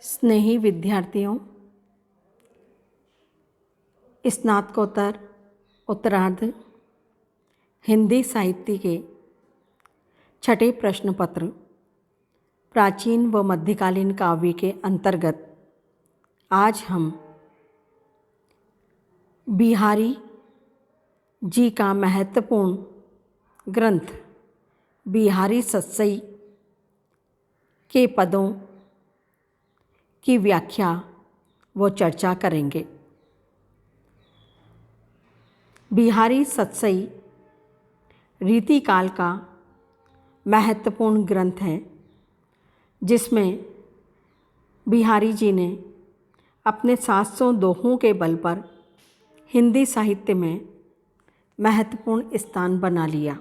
स्नेही विद्यार्थियों, स्नातकोत्तर उत्तरार्ध हिंदी साहित्य के छठे प्रश्न पत्र प्राचीन व मध्यकालीन काव्य के अंतर्गत आज हम बिहारी जी का महत्वपूर्ण ग्रंथ बिहारी सत्सई के पदों की व्याख्या व चर्चा करेंगे। बिहारी सत्सई रीतिकाल का महत्वपूर्ण ग्रंथ है, जिसमें बिहारी जी ने अपने 700 दोहों के बल पर हिंदी साहित्य में महत्वपूर्ण स्थान बना लिया।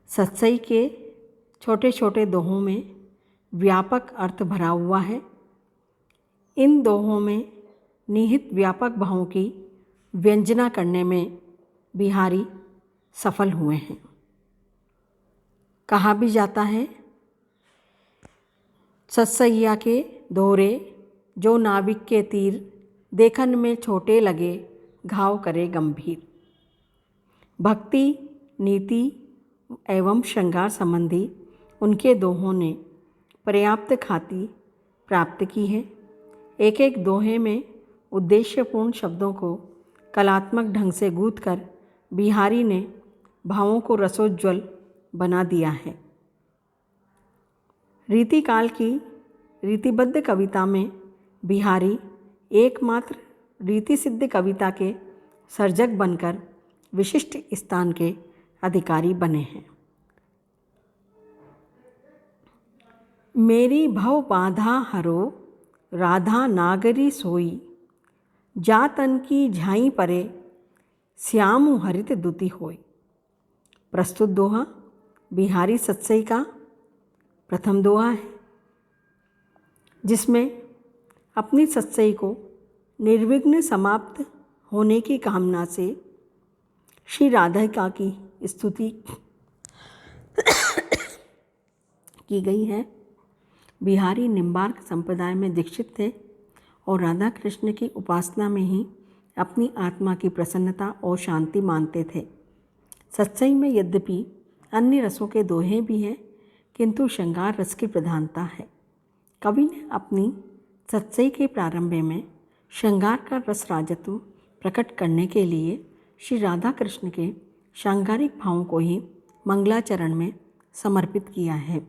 सत्सई के छोटे छोटे दोहों में व्यापक अर्थ भरा हुआ है। इन दोहों में निहित व्यापक भावों की व्यंजना करने में बिहारी सफल हुए हैं। कहा भी जाता है, सत्सैया के दोहरे जो नाविक के तीर, देखन में छोटे लगे घाव करे गंभीर। भक्ति, नीति एवं श्रृंगार संबंधी उनके दोहों ने पर्याप्त ख्याति प्राप्त की है। एक एक दोहे में उद्देश्यपूर्ण शब्दों को कलात्मक ढंग से गूंथकर बिहारी ने भावों को रसोज्वल बना दिया है। रीतिकाल की रीतिबद्ध कविता में बिहारी एकमात्र रीतिसिद्ध कविता के सर्जक बनकर विशिष्ट स्थान के अधिकारी बने हैं। मेरी भव बाधा हरो राधा नागरी सोई, जा तन की झाई परे श्याम हरित दुति होई। प्रस्तुत दोहा बिहारी सत्सई का प्रथम दोहा है, जिसमें अपनी सत्सई को निर्विघ्न समाप्त होने की कामना से श्री राधिका की स्तुति की गई है। बिहारी निम्बार्क संप्रदाय में दीक्षित थे और राधा कृष्ण की उपासना में ही अपनी आत्मा की प्रसन्नता और शांति मानते थे। सत्सई में यद्यपि अन्य रसों के दोहे भी हैं, किंतु श्रृंगार रस की प्रधानता है। कवि ने अपनी सत्सई के प्रारंभ में श्रृंगार का रस राजत्व प्रकट करने के लिए श्री राधा कृष्ण के श्रृंगारिक भावों को ही मंगलाचरण में समर्पित किया है।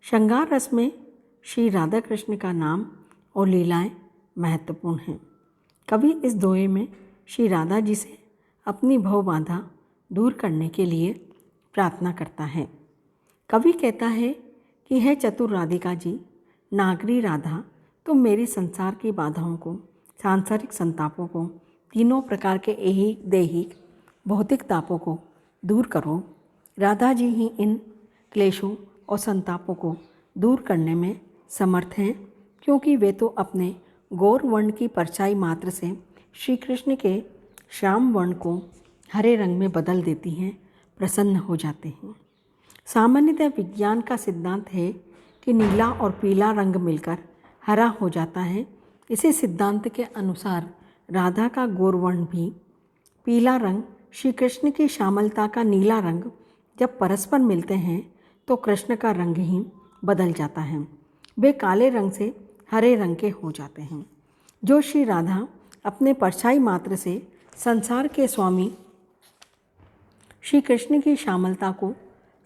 श्रृंगार रस में श्री राधा कृष्ण का नाम और लीलाएं महत्वपूर्ण हैं। कवि इस दोहे में श्री राधा जी से अपनी भव बाधा दूर करने के लिए प्रार्थना करता है। कवि कहता है कि हे चतुर राधिका जी, नागरी राधा, तुम मेरी संसार की बाधाओं को, सांसारिक संतापों को, तीनों प्रकार के ऐहिक दैहिक भौतिक तापों को दूर करो। राधा जी ही इन क्लेशों और संतापों को दूर करने में समर्थ हैं, क्योंकि वे तो अपने गौर वर्ण की परछाई मात्र से श्री कृष्ण के श्याम वर्ण को हरे रंग में बदल देती हैं, प्रसन्न हो जाते हैं। सामान्यतः विज्ञान का सिद्धांत है कि नीला और पीला रंग मिलकर हरा हो जाता है। इसी सिद्धांत के अनुसार राधा का गौर वर्ण भी पीला रंग, श्री कृष्ण की श्यामलता का नीला रंग जब परस्पर मिलते हैं तो कृष्ण का रंग ही बदल जाता है। वे काले रंग से हरे रंग के हो जाते हैं। जो श्री राधा अपने परछाई मात्र से संसार के स्वामी श्री कृष्ण की श्यामलता को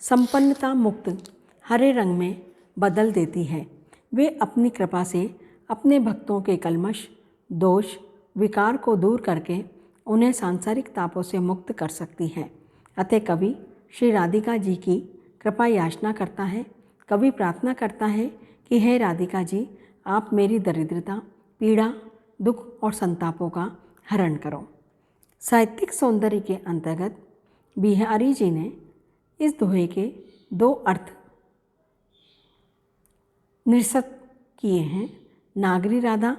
संपन्नता मुक्त हरे रंग में बदल देती है, वे अपनी कृपा से अपने भक्तों के कल्मश, दोष, विकार को दूर करके उन्हें सांसारिक तापों से मुक्त कर सकती है। अतः कवि श्री राधिका जी की कृपा याचना करता है। कवि प्रार्थना करता है कि हे राधिका जी, आप मेरी दरिद्रता, पीड़ा, दुख और संतापों का हरण करो। साहित्यिक सौंदर्य के अंतर्गत बिहारी जी ने इस दोहे के दो अर्थ निरस्त किए हैं। नागरी राधा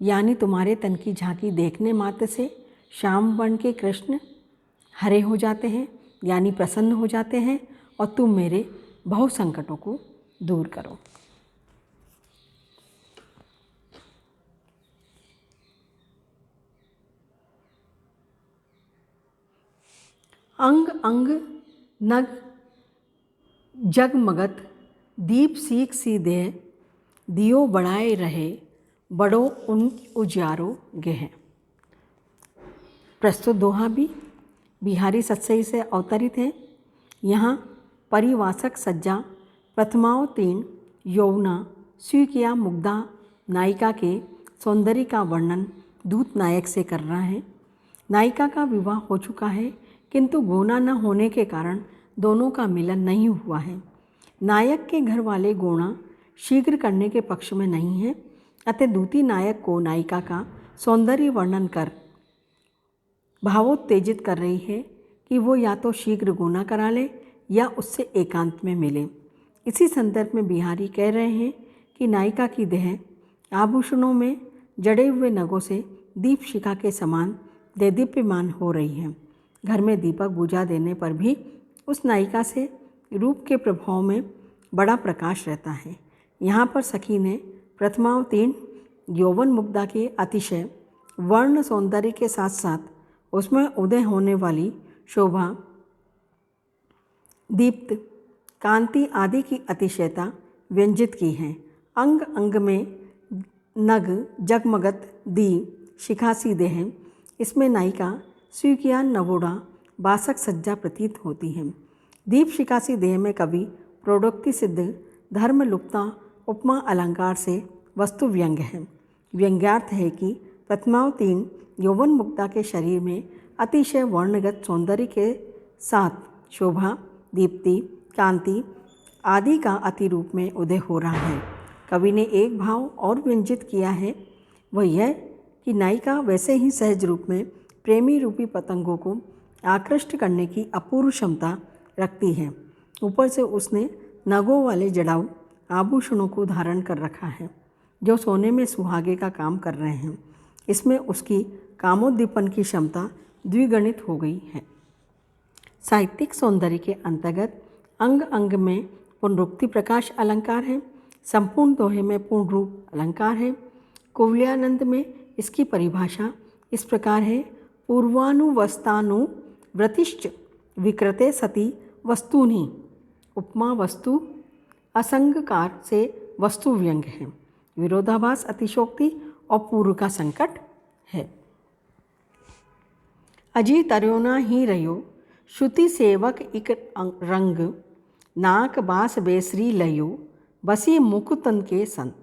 यानी तुम्हारे तन की झांकी देखने मात्र से श्याम वर्ण के कृष्ण हरे हो जाते हैं, यानी प्रसन्न हो जाते हैं, और तुम मेरे बहु संकटों को दूर करो। अंग अंग नग जगमगत दीप सीख सी दे, दियो बढ़ाए रहे बड़ो उन उजियारो गेह। प्रस्तुत दोहा भी बिहारी सत्सई से अवतरित है। यहाँ परिवासक सज्जा प्रथमावतीर्ण यौवना स्वीकिया मुग्धा नायिका के सौंदर्य का वर्णन दूत नायक से कर रहा है। नायिका का विवाह हो चुका है, किंतु गोना न होने के कारण दोनों का मिलन नहीं हुआ है। नायक के घर वाले गोना शीघ्र करने के पक्ष में नहीं है, अतः दूती नायक को नायिका का सौंदर्य वर्णन कर भावोत्तेजित कर रही है कि वो या तो शीघ्र गोना करा ले या उससे एकांत में मिले। इसी संदर्भ में बिहारी कह रहे हैं कि नायिका की देह आभूषणों में जड़े हुए नगों से दीप शिखा के समान देदीप्यमान हो रही है। घर में दीपक बुझा देने पर भी उस नायिका से रूप के प्रभाव में बड़ा प्रकाश रहता है। यहाँ पर सखी ने प्रथमावतीर्ण यौवन मुग्धा के अतिशय वर्ण सौंदर्य के साथ साथ उसमें उदय होने वाली शोभा, दीप्त कांति आदि की अतिशयता व्यंजित की है। अंग अंग में नग जगमगत दी शिखा सी देह, इसमें नायिका स्वीकिया नवोड़ा बासक सज्जा प्रतीत होती है। दीप शिखा सी देह में कवि प्रोडोक्ति सिद्ध धर्म लुप्ता उपमा अलंकार से वस्तु व्यंग्य है। व्यंग्यार्थ है कि प्रथमावतीर्ण यौवन मुग्धा के शरीर में अतिशय वर्णगत सौंदर्य के साथ शोभा, दीप्ति, कांति आदि का अति रूप में उदय हो रहा है। कवि ने एक भाव और व्यंजित किया है, वह यह कि नायिका वैसे ही सहज रूप में प्रेमी रूपी पतंगों को आकृष्ट करने की अपूर्व क्षमता रखती है। ऊपर से उसने नगों वाले जड़ाऊ आभूषणों को धारण कर रखा है जो सोने में सुहागे का काम कर रहे हैं। इसमें उसकी कामोद्दीपन की क्षमता द्विगुणित हो गई है। साहित्यिक सौंदर्य के अंतर्गत अंग अंग में पुनरुक्ति प्रकाश अलंकार है, संपूर्ण दोहे में पूर्ण रूप अलंकार है। कुवलयानंद में इसकी परिभाषा इस प्रकार है: पूर्वानुवस्तानुवृत्तिश्च विकृते सति वस्तूनि। उपमा वस्तु असंगकार से वस्तु व्यंग्य है, विरोधाभास अतिशोक्ति और पूर्व का संकट है। अजी तरोना ही रयो श्रुति सेवक इक रंग, नाक बास बेसरी लयो बसी मुकुतन के संत।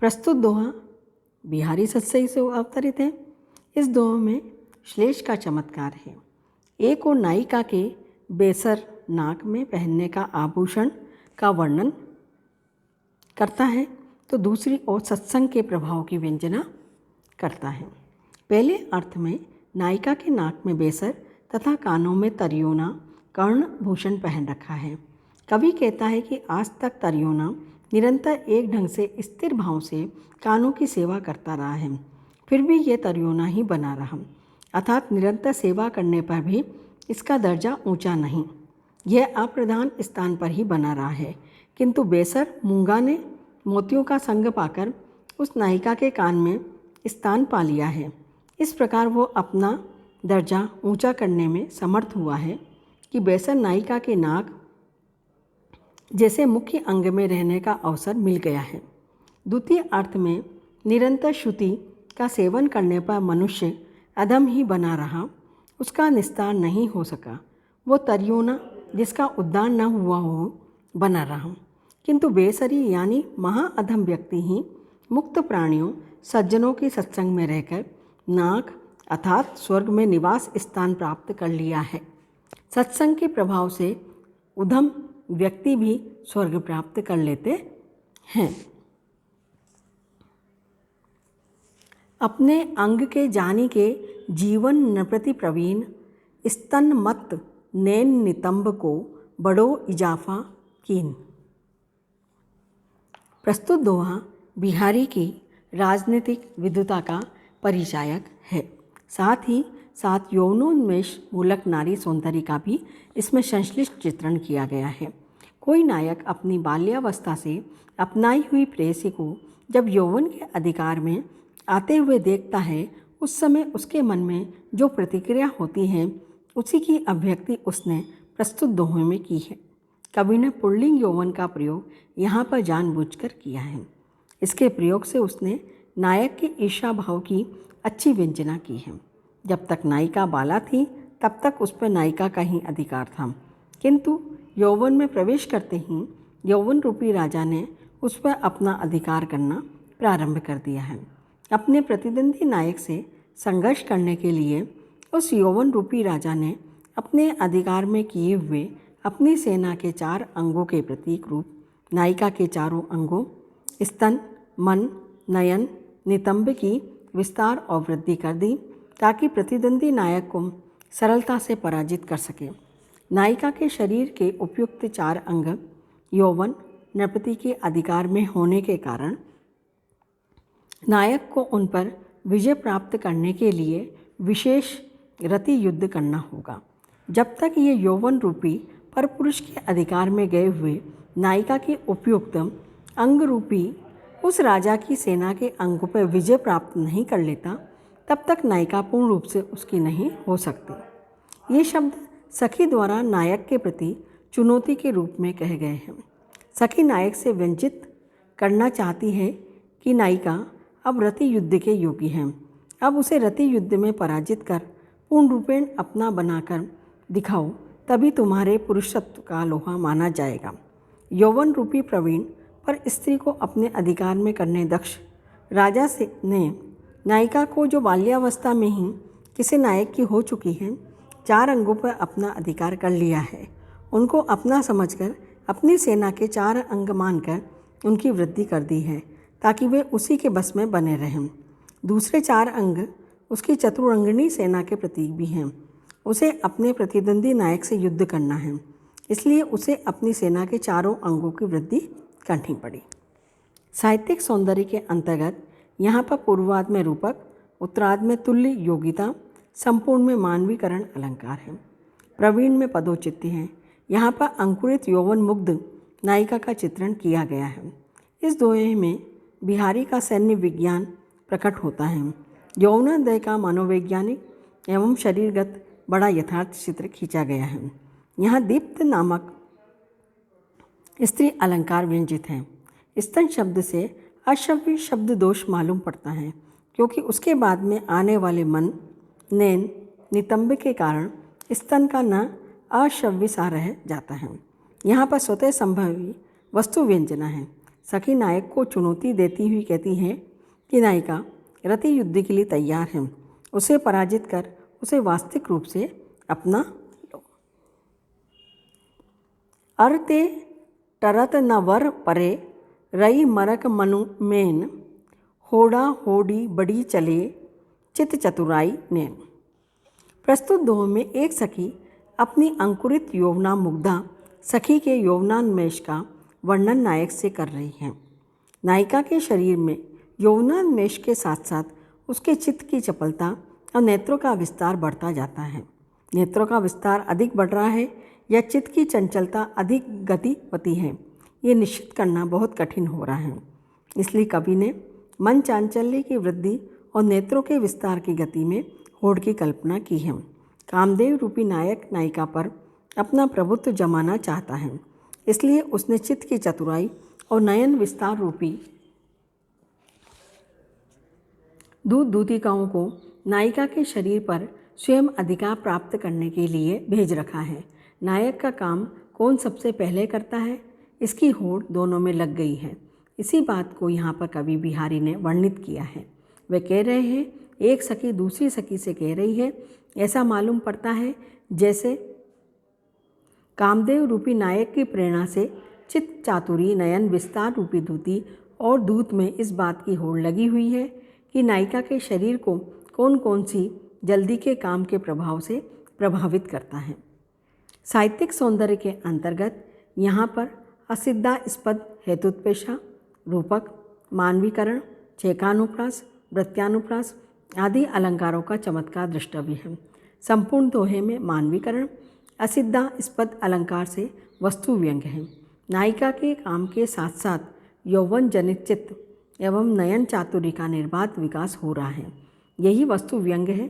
प्रस्तुत दोहा बिहारी सत्सई से अवतरित है। इस दोहे में श्लेष का चमत्कार है। एक और नायिका के बेसर नाक में पहनने का आभूषण का वर्णन करता है, तो दूसरी ओर सत्संग के प्रभाव की व्यंजना करता है। पहले अर्थ में नायिका के नाक में बेसर तथा कानों में तरियोना कर्ण भूषण पहन रखा है। कवि कहता है कि आज तक तरियोना निरंतर एक ढंग से स्थिर भाव से कानों की सेवा करता रहा है, फिर भी ये तरियोना ही बना रहा, अर्थात निरंतर सेवा करने पर भी इसका दर्जा ऊंचा नहीं, यह अप्रधान स्थान पर ही बना रहा है। किंतु बेसर मूंगा ने मोतियों का संग पाकर उस नायिका के कान में स्थान पा लिया है। इस प्रकार वो अपना दर्जा ऊंचा करने में समर्थ हुआ है कि बेसर नायिका के नाक जैसे मुख्य अंग में रहने का अवसर मिल गया है। द्वितीय अर्थ में निरंतर श्रुति का सेवन करने पर मनुष्य अधम ही बना रहा, उसका निस्तार नहीं हो सका। वो तरियोना जिसका उद्धार न हुआ हो बना रहा, किंतु बेसरी यानी महाअधम व्यक्ति ही मुक्त प्राणियों सज्जनों के सत्संग में रहकर नाक अर्थात स्वर्ग में निवास स्थान प्राप्त कर लिया है। सत्संग के प्रभाव से उधम व्यक्ति भी स्वर्ग प्राप्त कर लेते हैं। अपने अंग के जानी के जीवन नृपति प्रवीण, स्तन मत नैन नितंब को बड़ो इजाफा कीन। प्रस्तुत दोहा बिहारी की राजनीतिक विद्वता का परिचायक है। साथ ही साथ यौनोन्मेष मूलक नारी सौंदर्य का भी इसमें संश्लिष्ट चित्रण किया गया है। कोई नायक अपनी बाल्यावस्था से अपनाई हुई प्रेयसी को जब यौवन के अधिकार में आते हुए देखता है, उस समय उसके मन में जो प्रतिक्रिया होती है उसी की अभिव्यक्ति उसने प्रस्तुत दोहे में की है। कवि ने पुल्लिंग यौवन का प्रयोग यहाँ पर जानबूझकर किया है। इसके प्रयोग से उसने नायक के ईर्ष्या भाव की अच्छी व्यंजना की है। जब तक नायिका बाला थी तब तक उस पर नायिका का ही अधिकार था, किंतु यौवन में प्रवेश करते ही यौवन रूपी राजा ने उस पर अपना अधिकार करना प्रारंभ कर दिया है। अपने प्रतिद्वंदी नायक से संघर्ष करने के लिए उस यौवन रूपी राजा ने अपने अधिकार में किए हुए अपनी सेना के 4 अंगों के प्रतीक रूप नायिका के चारों अंगों स्तन, मन, नयन, नितंब की विस्तार और वृद्धि कर दी, ताकि प्रतिद्वंदी नायक को सरलता से पराजित कर सके। नायिका के शरीर के उपयुक्त 4 अंग यौवन, नृपति के अधिकार में होने के कारण नायक को उन पर विजय प्राप्त करने के लिए विशेष रति युद्ध करना होगा। जब तक ये यौवन रूपी परपुरुष के अधिकार में गए हुए नायिका के उपयुक्त अंग रूपी उस राजा की सेना के अंग पर विजय प्राप्त नहीं कर लेता, तब तक नायिका पूर्ण रूप से उसकी नहीं हो सकती। ये शब्द सखी द्वारा नायक के प्रति चुनौती के रूप में कहे गए हैं। सखी नायक से व्यंजित करना चाहती है कि नायिका अब रति युद्ध के योगी हैं। अब उसे रति युद्ध में पराजित कर पूर्ण रूपेण अपना बनाकर दिखाओ, तभी तुम्हारे पुरुषत्व का लोहा माना जाएगा। यौवन रूपी प्रवीण पर स्त्री को अपने अधिकार में करने दक्ष राजा से ने नायिका को, जो बाल्यावस्था में ही किसी नायक की हो चुकी है, 4 अंगों पर अपना अधिकार कर लिया है। उनको अपना समझकर अपनी सेना के 4 अंग मानकर उनकी वृद्धि कर दी है, ताकि वे उसी के बस में बने रहें। दूसरे 4 अंग उसकी चतुरंगिणी सेना के प्रतीक भी हैं। उसे अपने प्रतिद्वंदी नायक से युद्ध करना है, इसलिए उसे अपनी सेना के 4 अंगों की वृद्धि करनी पड़ी। साहित्यिक सौंदर्य के अंतर्गत यहाँ पर पूर्वार्ध में रूपक, उत्तरार्ध में तुल्य योगिता, संपूर्ण में मानवीकरण अलंकार है। प्रवीण में पदोचित्य हैं। यहाँ पर अंकुरित यौवन मुग्ध नायिका का चित्रण किया गया है। इस दोहे में बिहारी का सैन्य विज्ञान प्रकट होता है। यौवनोदय का मनोवैज्ञानिक एवं शरीरगत बड़ा यथार्थ चित्र खींचा गया है। यहाँ दीप्त नामक स्त्री अलंकार व्यंजित है। स्तन शब्द से अश्रव्य शब्द दोष मालूम पड़ता है, क्योंकि उसके बाद में आने वाले मन, नैन, नितंब के कारण स्तन का न अश्रव्य सा रह जाता है। यहाँ पर स्वतः संभवी वस्तु व्यंजना है। सखी नायक को चुनौती देती हुई कहती है कि नायिका रति युद्ध के लिए तैयार है, उसे पराजित कर उसे वास्तविक रूप से अपना लो। अर्ते टरत न वर परे रई मरक मनु मेन, होड़ा होड़ी बड़ी चले चित चतुराई नैन। प्रस्तुत दोह में एक सखी अपनी अंकुरित यौवना मुग्धा सखी के यौवनान्मेष का वर्णन नायक से कर रही है। नायिका के शरीर में यौवनान्मेष के साथ साथ उसके चित्त की चपलता और नेत्रों का विस्तार बढ़ता जाता है। नेत्रों का विस्तार अधिक बढ़ रहा है या चित्त की चंचलता अधिक गतिवती है, ये निश्चित करना बहुत कठिन हो रहा है। इसलिए कवि ने मन चांचल्य की वृद्धि और नेत्रों के विस्तार की गति में होड़ की कल्पना की है। कामदेव रूपी नायक नायिका पर अपना प्रभुत्व जमाना चाहता है, इसलिए उसने चित्त की चतुराई और नयन विस्तार रूपी दूतिकाओं को नायिका के शरीर पर स्वयं अधिकार प्राप्त करने के लिए भेज रखा है। नायक का काम कौन सबसे पहले करता है, इसकी होड़ दोनों में लग गई है। इसी बात को यहाँ पर कवि बिहारी ने वर्णित किया है। वे कह रहे हैं, एक सखी दूसरी सखी से कह रही है, ऐसा मालूम पड़ता है जैसे कामदेव रूपी नायक की प्रेरणा से चित्त चातुरी नयन विस्तार रूपी दूती और दूत में इस बात की होड़ लगी हुई है कि नायिका के शरीर को कौन कौन सी जल्दी के काम के प्रभाव से प्रभावित करता है। साहित्यिक सौंदर्य के अंतर्गत यहाँ पर असिद्धास्पद हेतुत्पेशा, रूपक, मानवीकरण, छेकानुप्रास, वृत्यानुप्रास आदि अलंकारों का चमत्कार दृष्टव्य है। संपूर्ण दोहे में मानवीकरण, असिद्धास्पद अलंकार से वस्तु व्यंग है। नायिका के काम के साथ साथ यौवन जनित चित्त एवं नयन चातुर्य का निर्बाध विकास हो रहा है, यही वस्तु व्यंग है।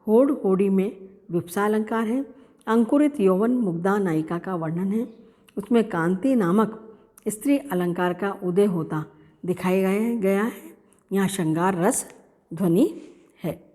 होड़ होड़ी में विप्सा अलंकार है। अंकुरित यौवन मुग्धा नायिका का वर्णन है। उसमें कांति नामक स्त्री अलंकार का उदय होता दिखाया गया है। यहाँ श्रृंगार रस ध्वनि है।